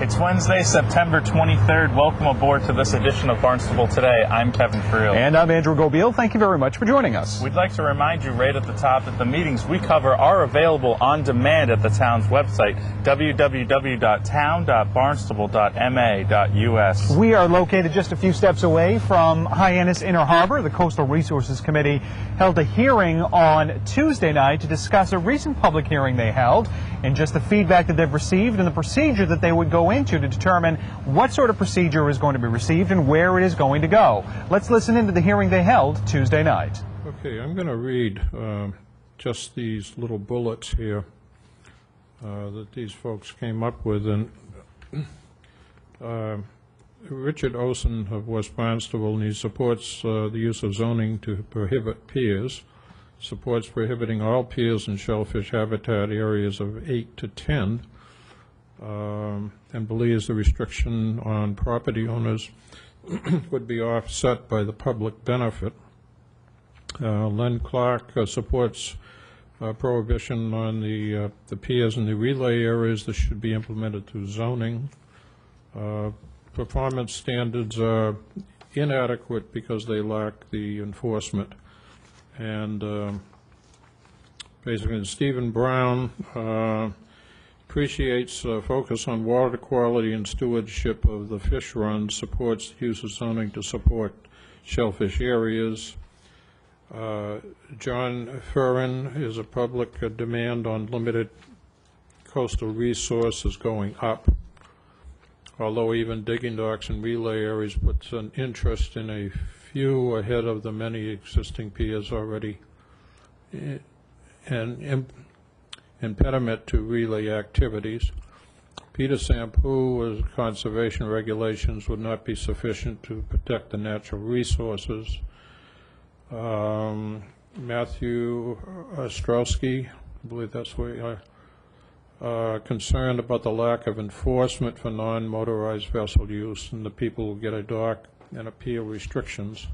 It's Wednesday, September 23rd. Welcome aboard to this edition of Barnstable Today. I'm Kevin Friel. And I'm Andrew Gobiel. Thank you very much for joining us. We'd like to remind you right at the top that the meetings we cover are available on demand at the town's website, www.town.barnstable.ma.us. We are located just a few steps away from Hyannis Inner Harbor. The Coastal Resources Committee held a hearing on Tuesday night to discuss a recent public hearing they held and just the feedback that they've received and the procedure that they would go into to determine what sort of procedure is going to be received and where it is going to go. Let's listen into the hearing they held Tuesday night. Okay, I'm going to read just these little bullets here that these folks came up with. And Richard Olson of West Barnstable, and he supports the use of zoning to prohibit piers, supports prohibiting all piers in shellfish habitat areas of 8 to 10, and believes the restriction on property owners would be offset by the public benefit. Len Clark supports prohibition on the piers in the relay areas that should be implemented through zoning. Performance standards are inadequate because they lack the enforcement. And basically, Stephen Brown appreciates focus on water quality and stewardship of the fish runs, supports the use of zoning to support shellfish areas. John Ferrin is a public demand on limited coastal resources going up, although even digging docks and relay areas puts an interest in a few ahead of the many existing piers already, and impediment to relay activities. Peter Sampu, conservation regulations would not be sufficient to protect the natural resources. Matthew Ostrowski, I believe that's where you are, concerned about the lack of enforcement for non-motorized vessel use and the people who get a dock and appeal restrictions.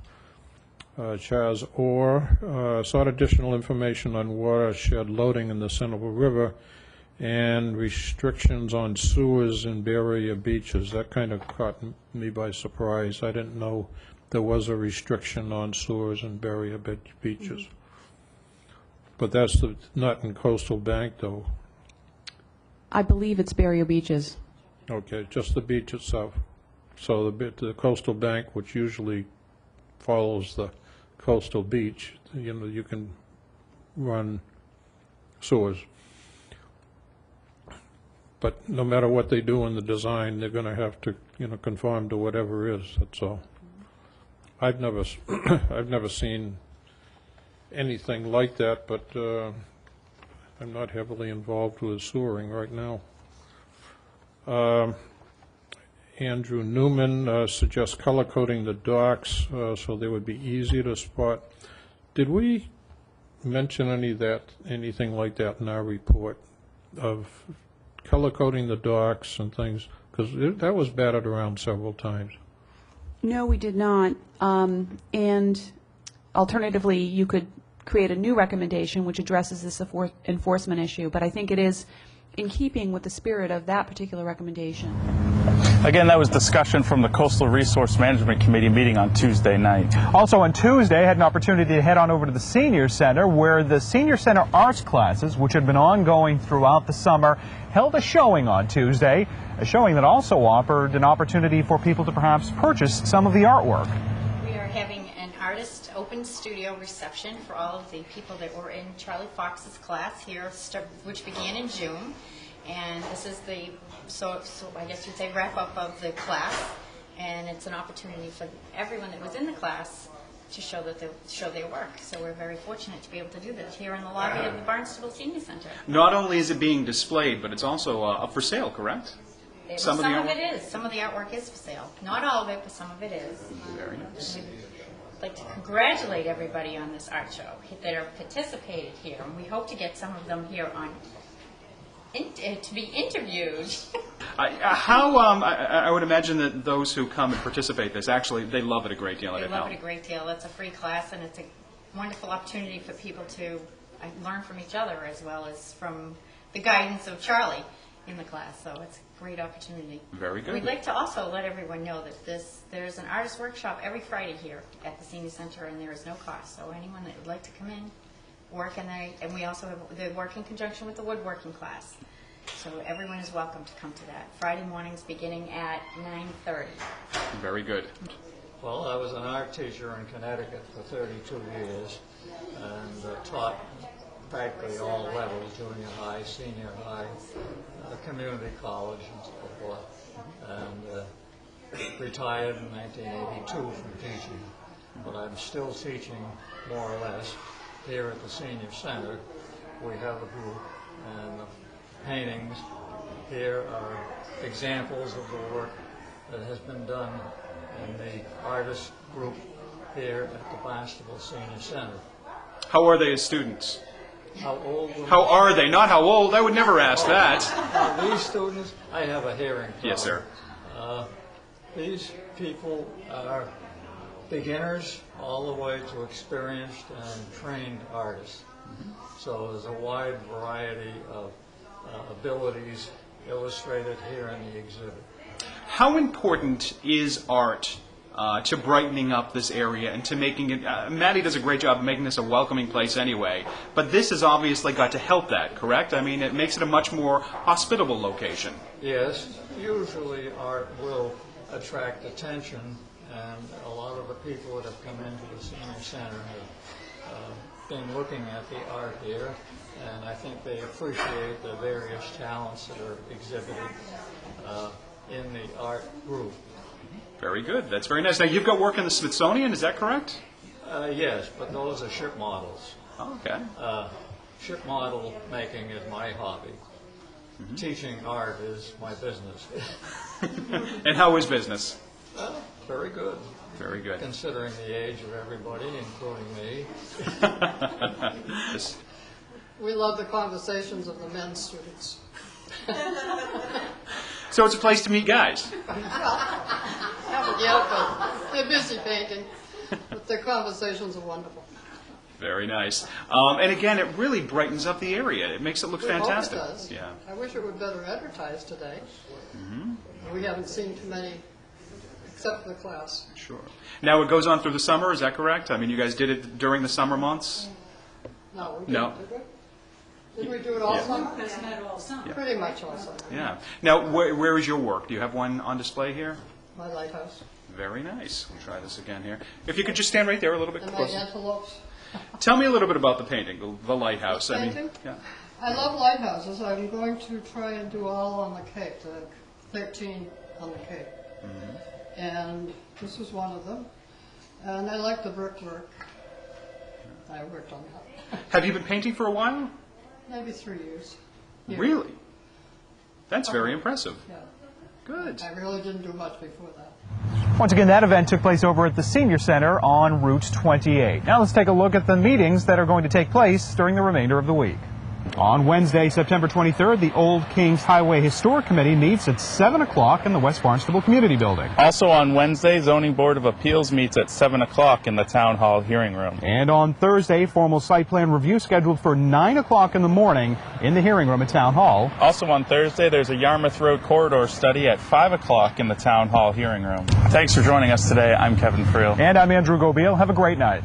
Chaz Orr sought additional information on watershed loading in the Central River and restrictions on sewers and barrier beaches. That kind of caught me by surprise. I didn't know there was a restriction on sewers and barrier beaches. But that's not in Coastal Bank, though. I believe it's barrier beaches. Okay, just the beach itself. So the Coastal Bank, which usually follows the coastal beach, you can run sewers. But no matter what they do in the design, they're going to have to, conform to whatever is. That's all. I've never seen anything like that, but I'm not heavily involved with sewering right now. Andrew Newman suggests color coding the docks so they would be easier to spot. Did we mention anything like that in our report of color coding the docks and things? Because that was batted around several times. No, we did not. And alternatively, you could create a new recommendation which addresses this enforcement issue. But I think it is in keeping with the spirit of that particular recommendation. Again, that was discussion from the Coastal Resource Management Committee meeting on Tuesday night. Also on Tuesday, I had an opportunity to head on over to the Senior Center, where the Senior Center arts classes, which had been ongoing throughout the summer, held a showing on Tuesday, a showing that also offered an opportunity for people to perhaps purchase some of the artwork. We are having an artist open studio reception for all of the people that were in Charlie Fox's class here, which began in June. And this is the, so I guess you'd say, wrap-up of the class. And it's an opportunity for everyone that was in the class to show their work. So we're very fortunate to be able to do this here in the lobby of the Barnstable Senior Center. Not only is it being displayed, but it's also up for sale, correct? Some of it is. Some of the artwork is for sale. Not all of it, but some of it is. Very nice. I'd like to congratulate everybody on this art show that are participated here. And we hope to get some of them here on to be interviewed. I would imagine that those who come and participate in this, actually, they love it a great deal. They love it a great deal. It's a free class, and it's a wonderful opportunity for people to learn from each other as well as from the guidance of Charlie in the class. So it's great opportunity. Very good. We'd like to also let everyone know that there's an artist workshop every Friday here at the Senior Center, and there is no cost. So anyone that would like to come in, work, and we also have the work in conjunction with the woodworking class. So everyone is welcome to come to that. Friday mornings beginning at 9:30. Very good. Well, I was an art teacher in Connecticut for 32 years and taught practically all levels, junior high, senior high, community college and so forth. And retired in 1982 from teaching. But I'm still teaching more or less here at the Senior Center. We have a group, and the paintings here are examples of the work that has been done in the artist group here at the Barnstable Senior Center. How are they as students? How old? How are they? Not how old. I would never ask that. These students, I have a hearing problem. Yes, sir. These people are beginners all the way to experienced and trained artists. So there's a wide variety of abilities illustrated here in the exhibit. How important is art to brightening up this area and to making it, Maddie does a great job of making this a welcoming place anyway, but this has obviously got to help that, correct? I mean, it makes it a much more hospitable location. Yes, usually art will attract attention, and a lot of the people that have come into the Senior Center have been looking at the art here, and I think they appreciate the various talents that are exhibited in the art group. Very good. That's very nice. Now, you've got work in the Smithsonian, is that correct? Yes, but those are ship models. Oh, okay. Ship model making is my hobby. Teaching art is my business. And how is business? Very good. Very good. Considering the age of everybody, including me. We love the conversations of the men students. So it's a place to meet guys. Yeah, but they're busy painting, but their conversations are wonderful. Very nice. And again, it really brightens up the area. It makes it look We hope it fantastic. does. Yeah. I wish it were better advertised today. We haven't seen too many, except for the class. Sure. Now, it goes on through the summer, is that correct? I mean, you guys did it during the summer months? No, we didn't, No. did we? Didn't we do it all Yeah. summer? Pretty much all summer. Yeah. Now, where is your work? Do you have one on display here? My lighthouse. Very nice. We'll try this again here. If you could just stand right there a little bit And my closer. antelopes. Tell me a little bit about the painting, the lighthouse. The I mean, painting? yeah. I love lighthouses. I'm going to try and do all on the Cape, the 13 on the Cape. And this is one of them. And I like the brickwork. I worked on that. Have you been painting for a while? Maybe 3 years. Yeah. Really? That's very impressive. Yeah. Good. I really didn't do much before that. Once again, that event took place over at the Senior Center on Route 28. Now let's take a look at the meetings that are going to take place during the remainder of the week. On Wednesday, September 23rd, the Old Kings Highway Historic Committee meets at 7 o'clock in the West Barnstable Community Building. Also on Wednesday, Zoning Board of Appeals meets at 7 o'clock in the Town Hall hearing room. And on Thursday, formal site plan review scheduled for 9 o'clock in the morning in the hearing room at Town Hall. Also on Thursday, there's a Yarmouth Road corridor study at 5 o'clock in the Town Hall hearing room. Thanks for joining us today. I'm Kevin Friel. And I'm Andrew Gobiel. Have a great night.